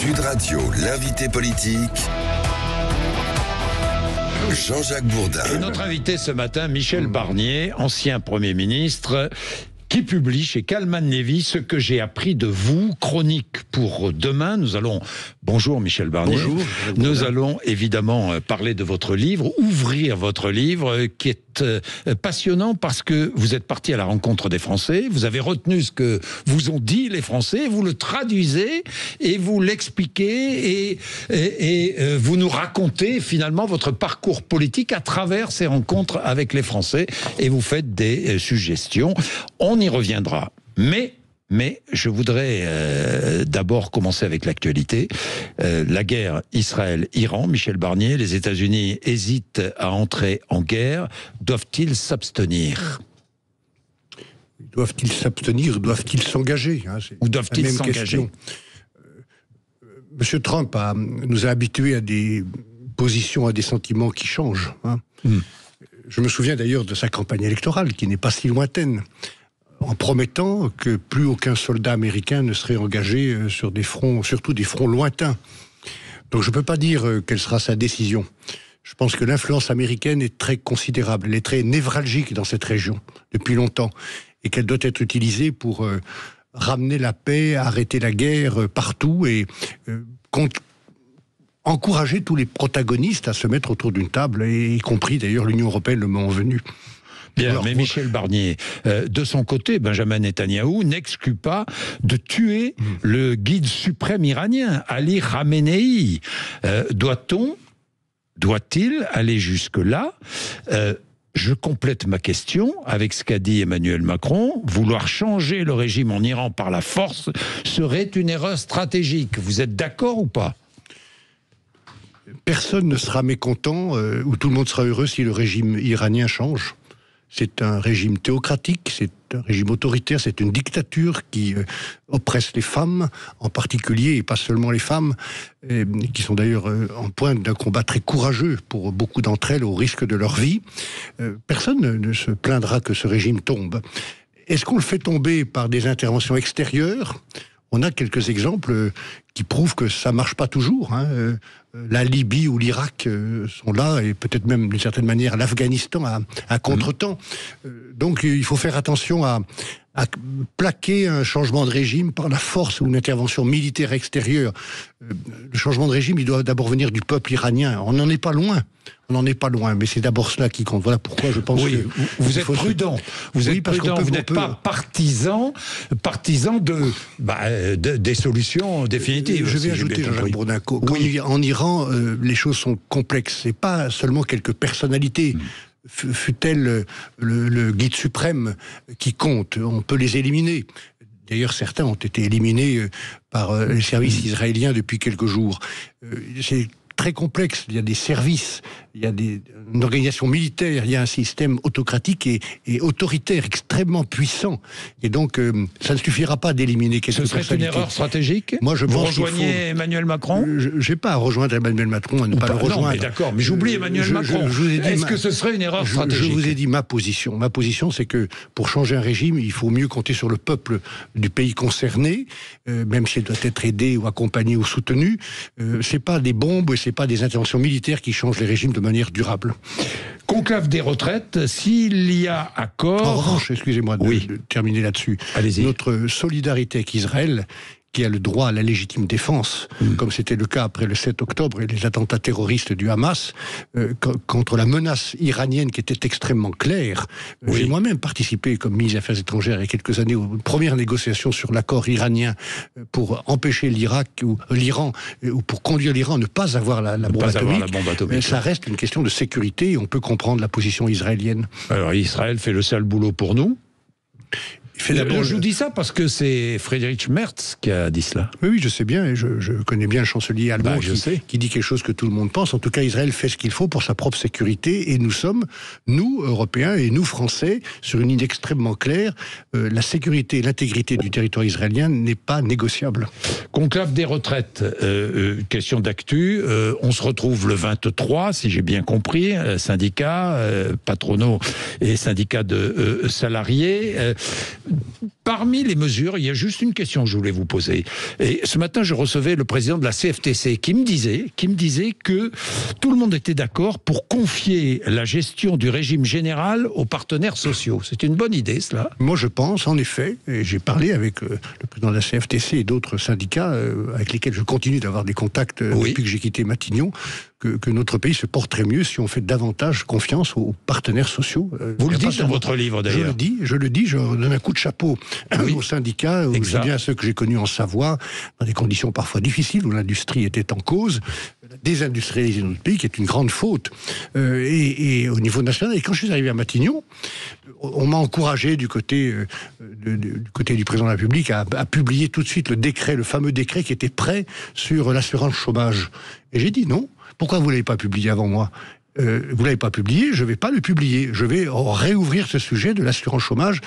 Sud Radio, l'invité politique, Jean-Jacques Bourdin. Et notre invité ce matin, Michel Barnier, ancien Premier ministre, qui publie chez Calman Levy Ce que j'ai appris de vous, chronique pour demain. Nous allons, bonjour Michel Barnier. Bonjour. Nous allons évidemment parler de votre livre, ouvrir votre livre qui est passionnant parce que vous êtes parti à la rencontre des Français, vous avez retenu ce que vous ont dit les Français, vous le traduisez et vous l'expliquez et vous nous racontez finalement votre parcours politique à travers ces rencontres avec les Français et vous faites des suggestions. On y reviendra. Mais je voudrais d'abord commencer avec l'actualité. La guerre Israël-Iran, Michel Barnier, les États-Unis hésitent à entrer en guerre. Doivent-ils s'abstenir ? Doivent-ils s'abstenir ou doivent-ils s'engager, Ou doivent-ils s'engager ? Monsieur Trump nous a habitués à des positions, à des sentiments qui changent. Je me souviens d'ailleurs de sa campagne électorale, qui n'est pas si lointaine, en promettant que plus aucun soldat américain ne serait engagé sur des fronts, surtout des fronts lointains. Donc je ne peux pas dire quelle sera sa décision. Je pense que l'influence américaine est très considérable, elle est très névralgique dans cette région depuis longtemps, et qu'elle doit être utilisée pour ramener la paix, arrêter la guerre partout et encourager tous les protagonistes à se mettre autour d'une table, y compris d'ailleurs l'Union européenne le moment venu. Bien, mais Michel Barnier, de son côté, Benjamin Netanyahou n'exclut pas de tuer le guide suprême iranien, Ali Khamenei. Doit-il aller jusque-là ? Je complète ma question avec ce qu'a dit Emmanuel Macron. Vouloir changer le régime en Iran par la force serait une erreur stratégique. Vous êtes d'accord ou pas ? Personne ne sera mécontent, ou tout le monde sera heureux si le régime iranien change. C'est un régime théocratique, c'est un régime autoritaire, c'est une dictature qui oppresse les femmes en particulier, et pas seulement les femmes, qui sont d'ailleurs en pointe d'un combat très courageux pour beaucoup d'entre elles au risque de leur vie. Personne ne se plaindra que ce régime tombe. Est-ce qu'on le fait tomber par des interventions extérieures ? On a quelques exemples qui prouvent que ça marche pas toujours. La Libye ou l'Irak sont là, et peut-être même d'une certaine manière l'Afghanistan à contre-temps. Donc il faut faire attention à plaquer un changement de régime par la force ou une intervention militaire extérieure. Le changement de régime, il doit d'abord venir du peuple iranien. On n'en est pas loin. Mais c'est d'abord cela qui compte. Voilà pourquoi je pense que... Vous êtes prudent. Vous n'êtes pas partisan des solutions définitives. Je vais ajouter, Jean-Jacques Bourdin, qu'en Iran, les choses sont complexes. C'est pas seulement quelques personnalités. Fut-elle le guide suprême qui compte, on peut les éliminer. D'ailleurs, certains ont été éliminés par les services israéliens depuis quelques jours. C'est très complexe, il y a des services, il y a une organisation militaire, il y a un système autocratique et autoritaire extrêmement puissant. Et donc, ça ne suffira pas d'éliminer quelques personnalités. Ce serait une erreur stratégique ? Moi, je pense rejoignez Emmanuel Macron ? Je n'ai pas à rejoindre Emmanuel Macron, à ne pas le rejoindre. Non, mais d'accord, mais j'oublie Emmanuel Macron. Est-ce que ce serait une erreur stratégique ? Je vous ai dit ma position. Ma position, c'est que pour changer un régime, il faut mieux compter sur le peuple du pays concerné, même s'il doit être aidé ou accompagné ou soutenu. C'est pas des bombes, c'est pas des interventions militaires qui changent les régimes de manière durable. Conclave des retraites, s'il y a accord... En revanche, excusez-moi de terminer là-dessus. Allez-y. Notre solidarité avec Israël, qui a le droit à la légitime défense, comme c'était le cas après le 7 octobre et les attentats terroristes du Hamas, contre la menace iranienne qui était extrêmement claire. J'ai moi-même participé comme ministre des Affaires étrangères il y a quelques années aux premières négociations sur l'accord iranien pour empêcher l'Iran, ou pour conduire l'Iran à ne pas avoir la bombe atomique. Mais ça reste une question de sécurité et on peut comprendre la position israélienne. Alors Israël fait le sale boulot pour nous. Je vous dis ça parce que c'est Friedrich Merz qui a dit cela. Oui, je sais bien, et je connais bien le chancelier allemand qui dit quelque chose que tout le monde pense. En tout cas, Israël fait ce qu'il faut pour sa propre sécurité, et nous sommes, nous, Européens, et nous, Français, sur une ligne extrêmement claire. La sécurité et l'intégrité du territoire israélien n'est pas négociable. Conclave des retraites, question d'actu, on se retrouve le 23, si j'ai bien compris, syndicats patronaux et syndicats de salariés. Parmi les mesures, il y a juste une question que je voulais vous poser. Et ce matin, je recevais le président de la CFTC qui me disait que tout le monde était d'accord pour confier la gestion du régime général aux partenaires sociaux. C'est une bonne idée, cela? Moi, je pense, en effet, et j'ai parlé avec le président de la CFTC et d'autres syndicats avec lesquels je continue d'avoir des contacts depuis que j'ai quitté Matignon, que notre pays se porterait mieux si on fait davantage confiance aux partenaires sociaux. Vous le dites dans votre livre, d'ailleurs. Je le dis, je donne un coup de chapeau aux syndicats, aussi bien à ceux que j'ai connus en Savoie, dans des conditions parfois difficiles, où l'industrie était en cause, désindustrialiser notre pays, qui est une grande faute, et au niveau national. Et quand je suis arrivé à Matignon, on m'a encouragé du côté du président de la République à publier tout de suite le fameux décret qui était prêt sur l'assurance chômage. Et j'ai dit non. Pourquoi vous ne l'avez pas publié avant moi? Vous ne l'avez pas publié, je ne vais pas le publier. Je vais réouvrir ce sujet de l'assurance chômage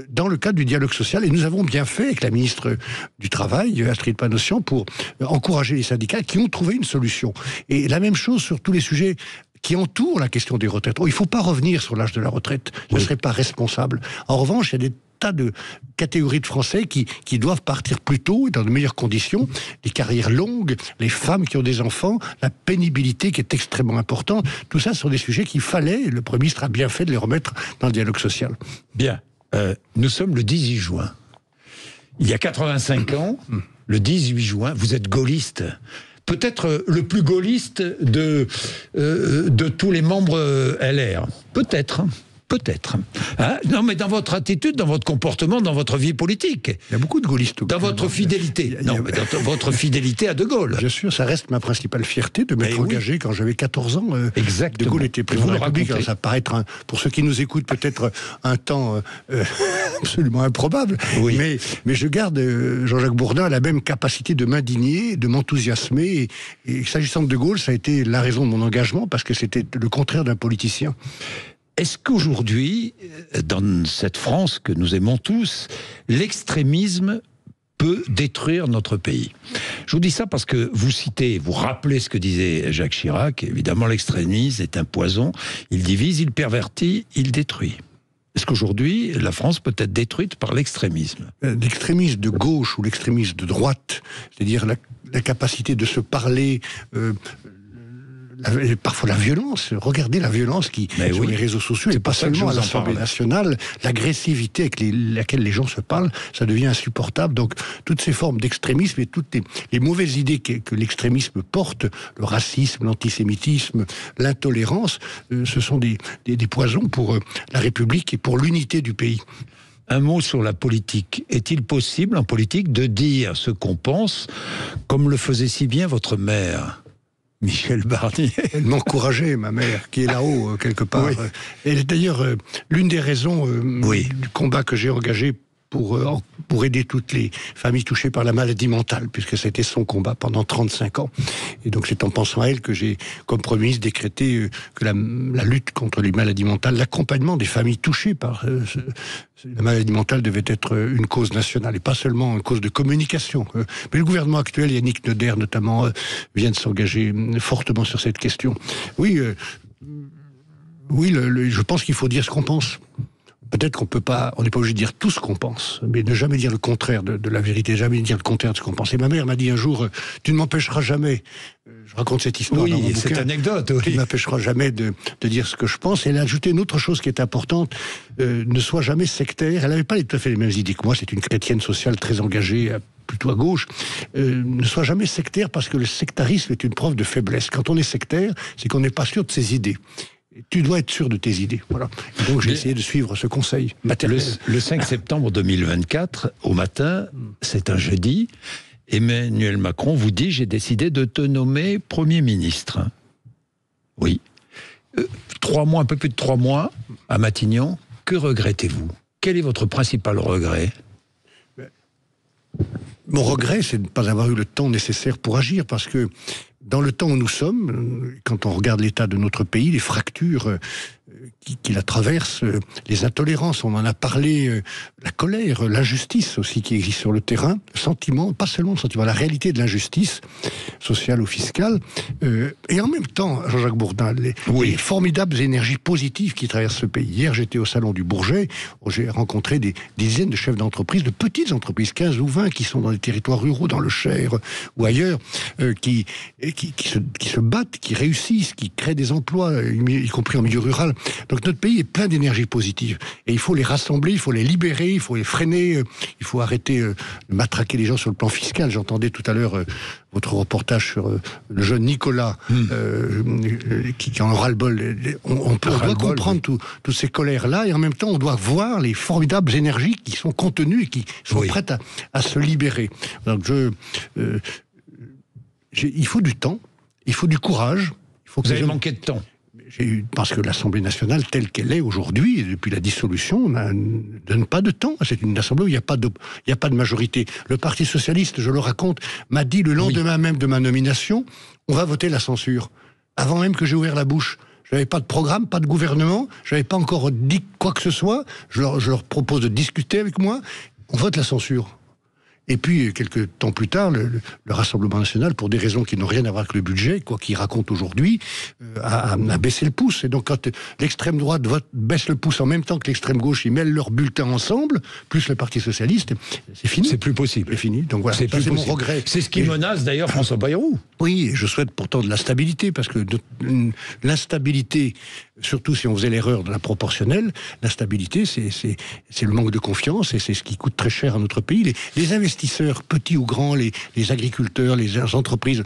dans le cadre du dialogue social. Et nous avons bien fait avec la ministre du Travail, Astrid Panosyan, pour encourager les syndicats qui ont trouvé une solution. Et la même chose sur tous les sujets qui entourent la question des retraites. Il ne faut pas revenir sur l'âge de la retraite. Ce ne serait pas responsable. En revanche, il y a des tas de catégories de Français qui doivent partir plus tôt et dans de meilleures conditions, des carrières longues, les femmes qui ont des enfants, la pénibilité qui est extrêmement importante. Tout ça sont des sujets qu'il fallait, et le Premier ministre a bien fait de les remettre dans le dialogue social. Bien, nous sommes le 18 juin. Il y a 85 ans, le 18 juin, vous êtes gaulliste. Peut-être le plus gaulliste de tous les membres LR. Peut-être. Hein? Non, mais dans votre attitude, dans votre comportement, dans votre vie politique. Il y a beaucoup de gaullistes. Dans votre fidélité. Dans votre fidélité à De Gaulle. Bien sûr, ça reste ma principale fierté de m'être engagé quand j'avais 14 ans. Exactement. De Gaulle était président de la République. Ça paraît être, pour ceux qui nous écoutent, peut-être un temps absolument improbable. Oui. Mais je garde Jean-Jacques Bourdin la même capacité de m'indigner, de m'enthousiasmer. Et s'agissant de Gaulle, ça a été la raison de mon engagement, parce que c'était le contraire d'un politicien. Est-ce qu'aujourd'hui, dans cette France que nous aimons tous, l'extrémisme peut détruire notre pays? Je vous dis ça parce que vous rappelez ce que disait Jacques Chirac. Évidemment, l'extrémisme est un poison. Il divise, il pervertit, il détruit. Est-ce qu'aujourd'hui, la France peut être détruite par l'extrémisme? L'extrémisme de gauche ou l'extrémisme de droite, c'est-à-dire la capacité de se parler... parfois la violence, regardez la violence sur les réseaux sociaux, et pas seulement à l'Assemblée nationale, l'agressivité avec laquelle les gens se parlent, ça devient insupportable. Donc toutes ces formes d'extrémisme et toutes les mauvaises idées que l'extrémisme porte, le racisme, l'antisémitisme, l'intolérance, ce sont des poisons pour la République et pour l'unité du pays. Un mot sur la politique. Est-il possible en politique de dire ce qu'on pense, comme le faisait si bien votre mère Michel Barnier? Elle m'encourageait, ma mère, qui est là-haut, quelque part. Oui. Elle est d'ailleurs l'une des raisons du combat que j'ai engagé pour aider toutes les familles touchées par la maladie mentale, puisque c'était son combat pendant 35 ans. Et donc c'est en pensant à elle que j'ai, comme Premier ministre, décrété que la lutte contre les maladies mentales, l'accompagnement des familles touchées par la maladie mentale devait être une cause nationale, et pas seulement une cause de communication. Mais le gouvernement actuel, Yannick Neuder notamment, vient de s'engager fortement sur cette question. Oui, je pense qu'il faut dire ce qu'on pense. Peut-être on n'est pas obligé de dire tout ce qu'on pense, mais ne jamais dire le contraire de la vérité, jamais dire le contraire de ce qu'on pense. Et ma mère m'a dit un jour, tu ne m'empêcheras jamais, je raconte cette histoire dans mon bouquin, cette anecdote, tu ne m'empêcheras jamais de dire ce que je pense. Et elle a ajouté une autre chose qui est importante, ne sois jamais sectaire. Elle n'avait pas tout à fait les mêmes idées que moi, c'est une chrétienne sociale très engagée, plutôt à gauche. Ne sois jamais sectaire, parce que le sectarisme est une preuve de faiblesse. Quand on est sectaire, c'est qu'on n'est pas sûr de ses idées. Tu dois être sûr de tes idées. Voilà. Donc j'ai essayé de suivre ce conseil maternel. Le 5 septembre 2024, au matin, c'est un jeudi, Emmanuel Macron vous dit « J'ai décidé de te nommer Premier ministre ». Oui. 3 mois, un peu plus de 3 mois, à Matignon. Que regrettez-vous? Quel est votre principal regret? Mon regret, c'est de ne pas avoir eu le temps nécessaire pour agir, parce que dans le temps où nous sommes, quand on regarde l'état de notre pays, les fractures qui la traversent, les intolérances, on en a parlé, la colère, l'injustice aussi qui existe sur le terrain, le sentiment, pas seulement le sentiment, la réalité de l'injustice sociale ou fiscale, et en même temps, Jean-Jacques Bourdin, les formidables énergies positives qui traversent ce pays. Hier, j'étais au salon du Bourget, où j'ai rencontré des dizaines de chefs d'entreprise, de petites entreprises, 15 ou 20, qui sont dans les territoires ruraux, dans le Cher ou ailleurs, qui se battent, qui réussissent, qui créent des emplois, y compris en milieu rural. Donc notre pays est plein d'énergie positive. Et il faut les rassembler, il faut les libérer, il faut les freiner, il faut arrêter de matraquer les gens sur le plan fiscal. J'entendais tout à l'heure votre reportage sur le jeune Nicolas qui en aura le bol. On doit comprendre toutes ces colères-là, et en même temps on doit voir les formidables énergies qui sont contenues et qui sont prêtes à se libérer. Donc il faut du temps, il faut du courage. Vous avez manqué de temps. Parce que l'Assemblée nationale, telle qu'elle est aujourd'hui, depuis la dissolution, ne donne pas de temps. C'est une assemblée où il n'y a pas de majorité. Le Parti socialiste, je le raconte, m'a dit le lendemain même de ma nomination, on va voter la censure. Avant même que j'ai ouvert la bouche. Je n'avais pas de programme, pas de gouvernement, je n'avais pas encore dit quoi que ce soit. Je leur propose de discuter avec moi. On vote la censure. Et puis, quelques temps plus tard, le Rassemblement national, pour des raisons qui n'ont rien à voir avec le budget, quoi qu'il raconte aujourd'hui, a baissé le pouce. Et donc, quand l'extrême droite baisse le pouce en même temps que l'extrême gauche, ils mêlent leurs bulletins ensemble, plus le Parti socialiste, c'est fini. C'est plus possible. C'est fini. Donc voilà, c'est mon regret. C'est ce qui menace d'ailleurs François Bayrou. Oui, je souhaite pourtant de la stabilité, parce que l'instabilité, surtout si on faisait l'erreur de la proportionnelle, l'instabilité, c'est le manque de confiance, et c'est ce qui coûte très cher à notre pays. Les investisseurs, petits ou grands, les agriculteurs, les entreprises,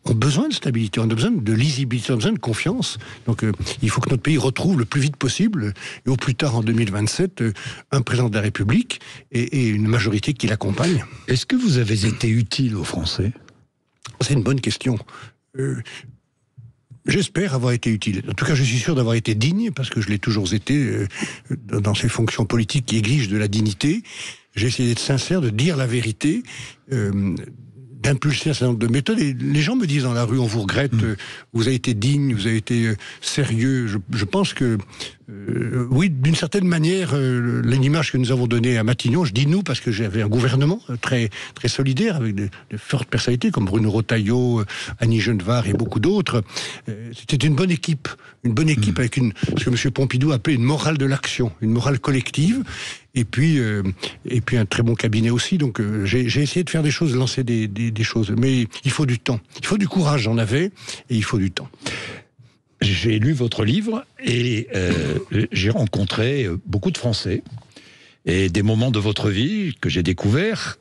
ont besoin de stabilité, ont besoin de lisibilité, ont besoin de confiance. Donc il faut que notre pays retrouve le plus vite possible, et au plus tard en 2027, un président de la République et une majorité qui l'accompagne. Est-ce que vous avez été utile aux Français ? C'est une bonne question. J'espère avoir été utile. En tout cas, je suis sûr d'avoir été digne, parce que je l'ai toujours été dans ces fonctions politiques qui exigent de la dignité. J'ai essayé d'être sincère, de dire la vérité, d'impulser un certain nombre de méthodes. Et les gens me disent dans la rue, on vous regrette, vous avez été digne, vous avez été sérieux. Je pense que, oui, d'une certaine manière, l'image que nous avons donnée à Matignon, je dis nous parce que j'avais un gouvernement très, très solidaire, avec de fortes personnalités comme Bruno Retailleau, Annie Genevard et beaucoup d'autres. C'était une bonne équipe avec ce que M. Pompidou appelait une morale de l'action, une morale collective. Et puis un très bon cabinet aussi. Donc j'ai essayé de faire des choses, de lancer des choses. Mais il faut du temps. Il faut du courage, j'en avais, et il faut du temps. J'ai lu votre livre et j'ai rencontré beaucoup de Français. Et des moments de votre vie que j'ai découverts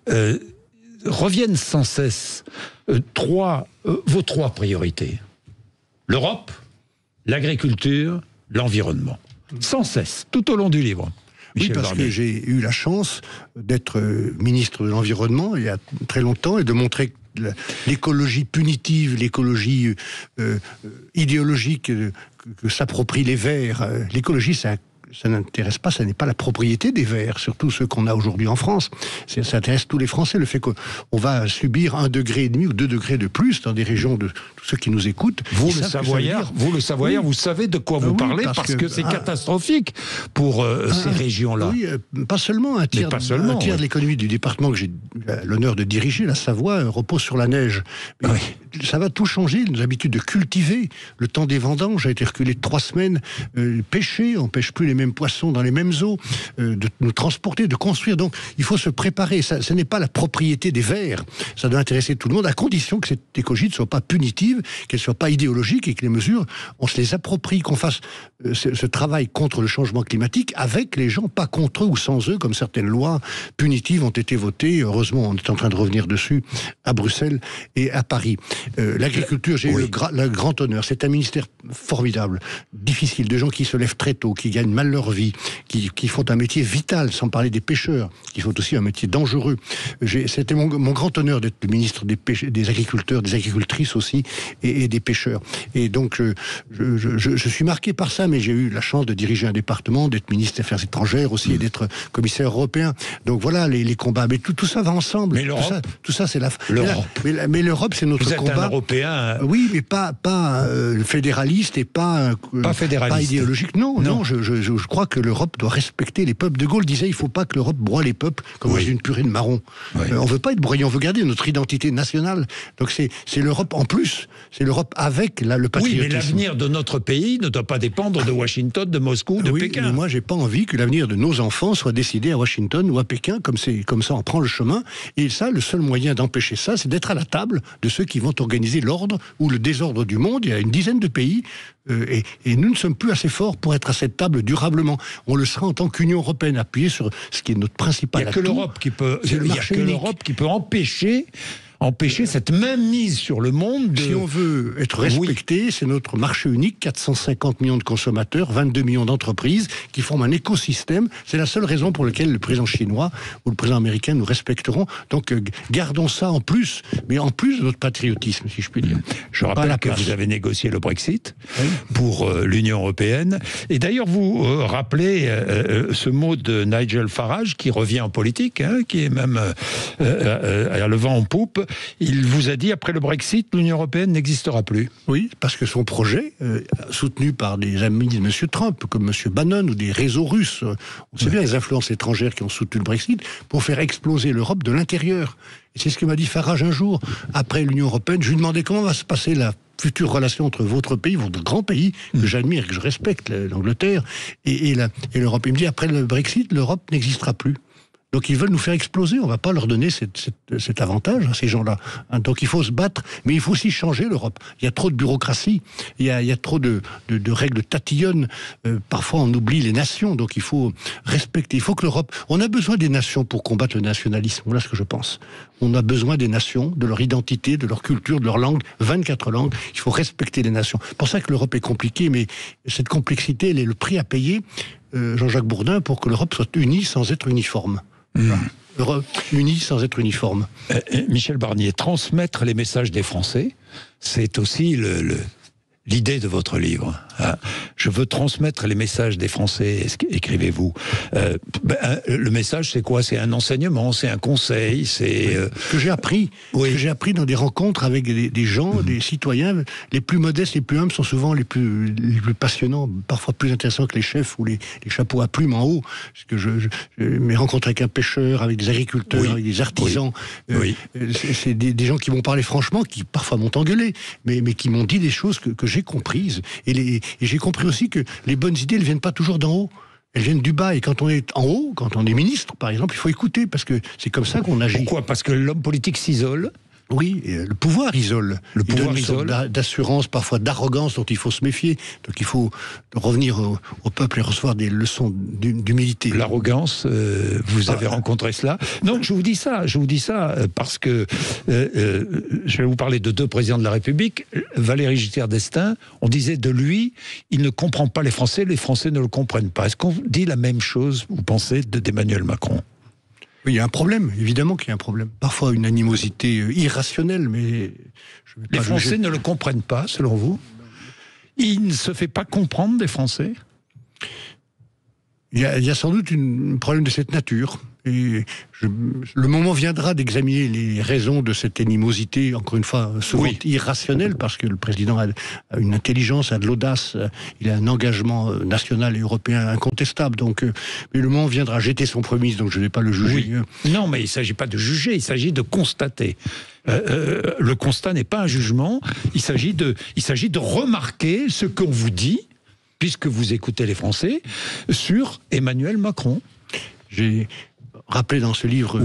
reviennent sans cesse. Vos trois priorités. L'Europe, l'agriculture, l'environnement. Sans cesse, tout au long du livre. Oui, parce que j'ai eu la chance d'être ministre de l'Environnement il y a très longtemps, et de montrer que l'écologie punitive, l'écologie idéologique que s'approprient les Verts, l'écologie, ça n'intéresse pas, ça n'est pas la propriété des Verts, surtout ceux qu'on a aujourd'hui en France. Ça intéresse tous les Français, le fait qu'on va subir 1,5 degré ou 2 degrés de plus dans des régions de tous ceux qui nous écoutent. Vous le Savoyard, vous savez de quoi vous parlez, parce que c'est catastrophique pour ces régions-là. Oui, pas seulement. Un tiers de l'économie du département que j'ai l'honneur de diriger, la Savoie, repose sur la neige. Mais ça va tout changer, nos habitudes de cultiver. Le temps des vendanges a été reculé de 3 semaines. Pêcher, on pêche plus les mêmes poissons dans les mêmes eaux, de nous transporter, de construire. Donc il faut se préparer. Ce n'est pas la propriété des Verts. Ça doit intéresser tout le monde, à condition que cette écologie ne soit pas punitive, qu'elle ne soit pas idéologique, et que les mesures, on se les approprie, qu'on fasse ce travail contre le changement climatique avec les gens, pas contre eux ou sans eux, comme certaines lois punitives ont été votées. Heureusement, on est en train de revenir dessus à Bruxelles et à Paris. L'agriculture, j'ai eu le grand honneur. C'est un ministère formidable, difficile, de gens qui se lèvent très tôt, qui gagnent mal leur vie, qui font un métier vital, sans parler des pêcheurs, qui font aussi un métier dangereux. C'était mon grand honneur d'être le ministre des agriculteurs, des agricultrices aussi, et des pêcheurs. Et donc, je suis marqué par ça, mais j'ai eu la chance de diriger un département, d'être ministre des Affaires étrangères aussi, et d'être commissaire européen. Donc voilà, les combats. Mais tout ça va ensemble. Mais l'Europe, tout ça c'est la... Mais l'Europe, c'est notre continent. combat. un Européen. Oui, mais pas fédéraliste et pas idéologique. Non. Je crois que l'Europe doit respecter les peuples. De Gaulle disait il ne faut pas que l'Europe broie les peuples comme dans une purée de marron. On ne veut pas être broyé, on veut garder notre identité nationale. Donc c'est l'Europe en plus, c'est l'Europe avec le patriotisme. Oui, mais l'avenir de notre pays ne doit pas dépendre de Washington, de Moscou, de Pékin. Mais moi, j'ai pas envie que l'avenir de nos enfants soit décidé à Washington ou à Pékin, comme ça on prend le chemin. Et ça, le seul moyen d'empêcher ça, c'est d'être à la table de ceux qui vont organiser l'ordre ou le désordre du monde. Il y a une dizaine de pays. Et nous ne sommes plus assez forts pour être à cette table durablement. On le sera en tant qu'Union européenne, appuyée sur ce qui est notre principal atout. Il n'y a que l'Europe qui peut empêcher cette même mise sur le monde. Si on veut être respecté, c'est notre marché unique, 450 millions de consommateurs, 22 millions d'entreprises qui forment un écosystème. C'est la seule raison pour laquelle le président chinois ou le président américain nous respecteront. Donc gardons ça en plus, mais en plus de notre patriotisme, si je puis dire. Je rappelle que vous avez négocié le Brexit pour l'Union européenne. Et d'ailleurs, vous rappelez ce mot de Nigel Farage qui revient en politique, qui est même à le vent en poupe. Il vous a dit, après le Brexit, l'Union européenne n'existera plus. Oui, parce que son projet, soutenu par des amis de M. Trump, comme M. Bannon ou des réseaux russes, on sait bien les influences étrangères qui ont soutenu le Brexit, pour faire exploser l'Europe de l'intérieur. Et c'est ce que m'a dit Farage un jour, après l'Union européenne. Je lui demandais comment va se passer la future relation entre votre pays, votre grand pays, que j'admire et que je respecte, l'Angleterre, et l'Europe. Il me dit, après le Brexit, l'Europe n'existera plus. Donc ils veulent nous faire exploser, on ne va pas leur donner cet avantage à ces gens-là. Donc il faut se battre, mais il faut aussi changer l'Europe. Il y a trop de bureaucratie, il y a trop de règles tatillonnes, parfois on oublie les nations, donc il faut respecter. Il faut que l'Europe... On a besoin des nations pour combattre le nationalisme, voilà ce que je pense. On a besoin des nations, de leur identité, de leur culture, de leur langue, 24 langues, il faut respecter les nations. C'est pour ça que l'Europe est compliquée, mais cette complexité, elle est le prix à payer, Jean-Jacques Bourdin, pour que l'Europe soit unie sans être uniforme. Unis sans être uniforme. Michel Barnier, transmettre les messages des Français, c'est aussi l'idée de votre livre. Je veux transmettre les messages des Français, écrivez-vous. Le message, c'est quoi? C'est un enseignement, c'est un conseil, c'est... Que j'ai appris. Oui. Que j'ai appris dans des rencontres avec des gens, des citoyens. Les plus modestes, les plus humbles sont souvent les plus passionnants, parfois plus intéressants que les chefs ou les chapeaux à plumes en haut. Parce que mes rencontres avec un pêcheur, avec des agriculteurs, avec des artisans, c'est des gens qui m'ont parlé franchement, qui parfois m'ont engueulé, mais qui m'ont dit des choses que j'ai comprises. Et j'ai compris aussi que les bonnes idées ne viennent pas toujours d'en haut. Elles viennent du bas. Et quand on est en haut, quand on est ministre, par exemple, il faut écouter, parce que c'est comme ça qu'on agit. Pourquoi? Parce que l'homme politique s'isole. Oui, le pouvoir isole. Le pouvoir isole. D'assurance, parfois d'arrogance dont il faut se méfier. Donc il faut revenir au peuple et recevoir des leçons d'humilité. L'arrogance, vous avez rencontré cela. Non, je vous dis ça parce que je vais vous parler de deux présidents de la République. Valéry Giscard d'Estaing, on disait de lui, il ne comprend pas les Français ne le comprennent pas. Est-ce qu'on dit la même chose, vous pensez, d'Emmanuel Macron? Il y a un problème, évidemment qu'il y a un problème. Parfois une animosité irrationnelle, mais... Les Français ne le comprennent pas, selon vous? Il ne se fait pas comprendre des Français? Il y a sans doute un problème de cette nature. Et le moment viendra d'examiner les raisons de cette animosité, encore une fois, souvent irrationnelle, parce que le président a une intelligence, a de l'audace, il a un engagement national et européen incontestable. Donc, mais le moment viendra. J'étais son premier ministre, donc je ne vais pas le juger. Oui. Non, mais il ne s'agit pas de juger, il s'agit de constater. Le constat n'est pas un jugement, il s'agit de remarquer ce qu'on vous dit, puisque vous écoutez les Français, sur Emmanuel Macron. J'ai rappelé dans ce livre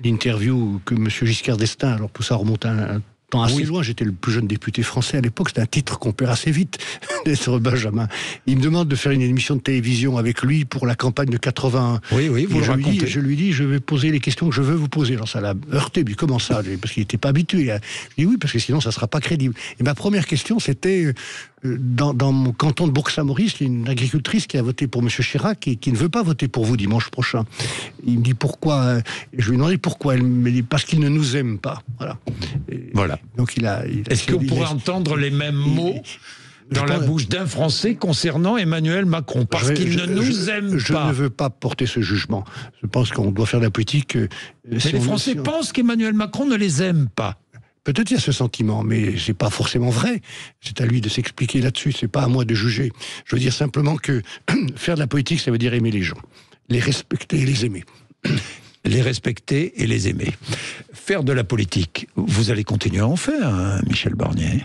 l'interview que M. Giscard d'Estaing, alors tout ça remonte à un temps assez loin, j'étais le plus jeune député français à l'époque, c'était un titre qu'on perd assez vite, d'être Benjamin. Il me demande de faire une émission de télévision avec lui pour la campagne de 81. Oui, vous le racontez. Je lui dis, je vais poser les questions que je veux vous poser. Alors ça l'a heurté, mais comment ça? Parce qu'il n'était pas habitué. Je dis oui, parce que sinon ça ne sera pas crédible. Et ma première question, c'était... Dans mon canton de Bourg-Saint-Maurice, il y a une agricultrice qui a voté pour M. Chirac et qui ne veut pas voter pour vous dimanche prochain. Il me dit pourquoi. Je lui ai demandé pourquoi. Elle me dit parce qu'il ne nous aime pas. Voilà. Donc Est-ce qu'on pourrait entendre les mêmes mots dans la bouche d'un Français concernant Emmanuel Macron? Parce qu'il ne nous aime pas. Je ne veux pas porter ce jugement. Je pense qu'on doit faire de la politique. Mais les Français pensent qu'Emmanuel Macron ne les aime pas. Peut-être il y a ce sentiment, mais c'est pas forcément vrai. C'est à lui de s'expliquer là-dessus, c'est pas à moi de juger. Je veux dire simplement que faire de la politique, ça veut dire aimer les gens. Les respecter et les aimer. Les respecter et les aimer. Faire de la politique, vous allez continuer à en faire, hein, Michel Barnier?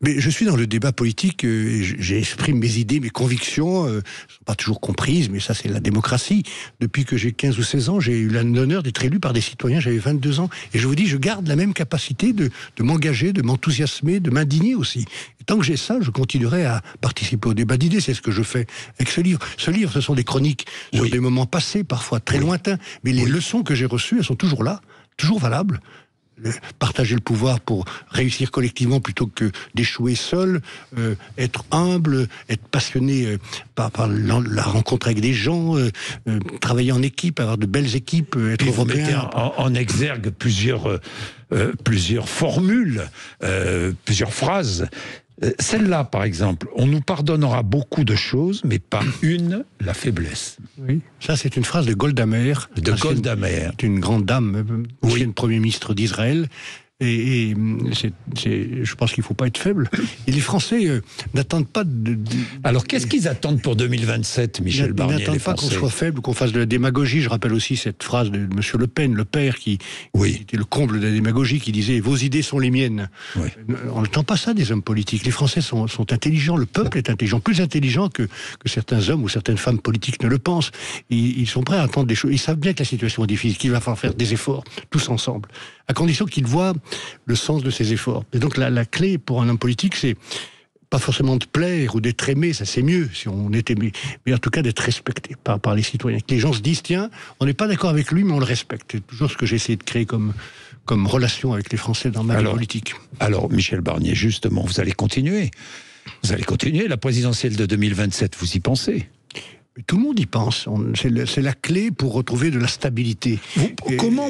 Mais je suis dans le débat politique, j'exprime mes idées, mes convictions, ne sont pas toujours comprises, mais ça c'est la démocratie. Depuis que j'ai 15 ou 16 ans, j'ai eu l'honneur d'être élu par des citoyens, j'avais 22 ans. Et je vous dis, je garde la même capacité de m'engager, de m'enthousiasmer, de m'indigner aussi. Et tant que j'ai ça, je continuerai à participer au débat d'idées, c'est ce que je fais avec ce livre. Ce livre, ce sont des chroniques sur des moments passés, parfois très lointains, mais les leçons que j'ai reçues, elles sont toujours là, toujours valables. Partager le pouvoir pour réussir collectivement plutôt que d'échouer seul, être humble, être passionné par la rencontre avec des gens, travailler en équipe, avoir de belles équipes, être Puis vous mettez européen. en exergue plusieurs formules, plusieurs phrases. Celle-là, par exemple, on nous pardonnera beaucoup de choses, mais pas une, la faiblesse. Oui. Ça, c'est une phrase de Golda Meir. De Golda Meir. C'est une grande dame, ancienne Premier ministre d'Israël. Et je pense qu'il ne faut pas être faible. Et les Français n'attendent pas Alors, qu'est-ce qu'ils attendent pour 2027, Michel Barnier? Ils n'attendent pas qu'on soit faible, qu'on fasse de la démagogie. Je rappelle aussi cette phrase de M. Le Pen, le père, qui était le comble de la démagogie, qui disait « Vos idées sont les miennes ». On n'attend pas ça des hommes politiques. Les Français sont intelligents, le peuple est intelligent, plus intelligent que certains hommes ou certaines femmes politiques ne le pensent. Ils sont prêts à attendre des choses. Ils savent bien que la situation est difficile, qu'il va falloir faire des efforts, tous ensemble, à condition qu'ils voient le sens de ces efforts. Et donc la clé pour un homme politique, c'est pas forcément de plaire ou d'être aimé, ça c'est mieux si on est aimé, mais en tout cas d'être respecté par les citoyens. Que les gens se disent, tiens, on n'est pas d'accord avec lui, mais on le respecte. C'est toujours ce que j'ai essayé de créer comme relation avec les Français dans ma vie politique. Alors, Michel Barnier, justement, vous allez continuer. Vous allez continuer la présidentielle de 2027, vous y pensez? Tout le monde y pense. C'est la clé pour retrouver de la stabilité. Comment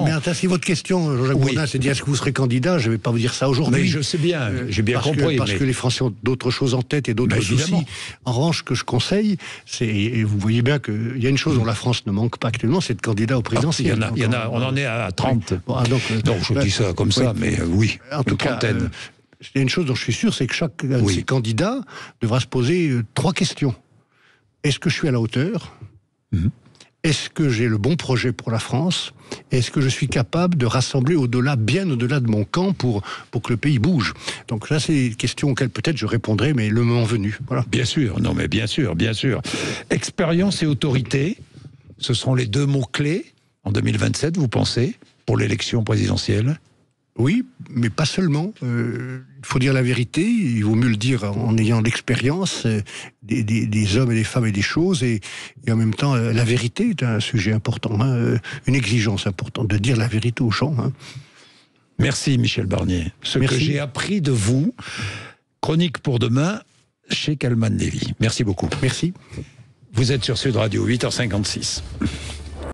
Mais attends, si votre question, Jean-Jacques Bourdin, c'est de dire est-ce que vous serez candidat, je ne vais pas vous dire ça aujourd'hui. Mais je sais bien, j'ai bien compris. Parce que les Français ont d'autres choses en tête et d'autres soucis. En revanche, ce que je conseille, et vous voyez bien qu'il y a une chose dont la France ne manque pas actuellement, c'est de candidats au présidentiel. On en est à 30. Oui. Bon, donc je dis ça comme ça, mais oui, en tout cas, il y a une chose dont je suis sûr, c'est que chaque de ces candidats devra se poser 3 questions. Est-ce que je suis à la hauteur? Est-ce que j'ai le bon projet pour la France? Est-ce que je suis capable de rassembler bien au-delà de mon camp pour que le pays bouge? Donc là, c'est des questions auxquelles peut-être je répondrai, mais le moment venu. Voilà. Bien sûr, non mais bien sûr. Expérience et autorité, ce seront les 2 mots-clés en 2027, vous pensez, pour l'élection présidentielle? Oui, mais pas seulement. Il faut dire la vérité, il vaut mieux le dire en ayant l'expérience des hommes et des femmes et des choses, et en même temps, la vérité est un sujet important, une exigence importante, de dire la vérité aux gens. Merci Michel Barnier. Que j'ai appris de vous, chronique pour demain, chez Kalman Levy. Merci beaucoup. Merci. Vous êtes sur Sud Radio, 8h56.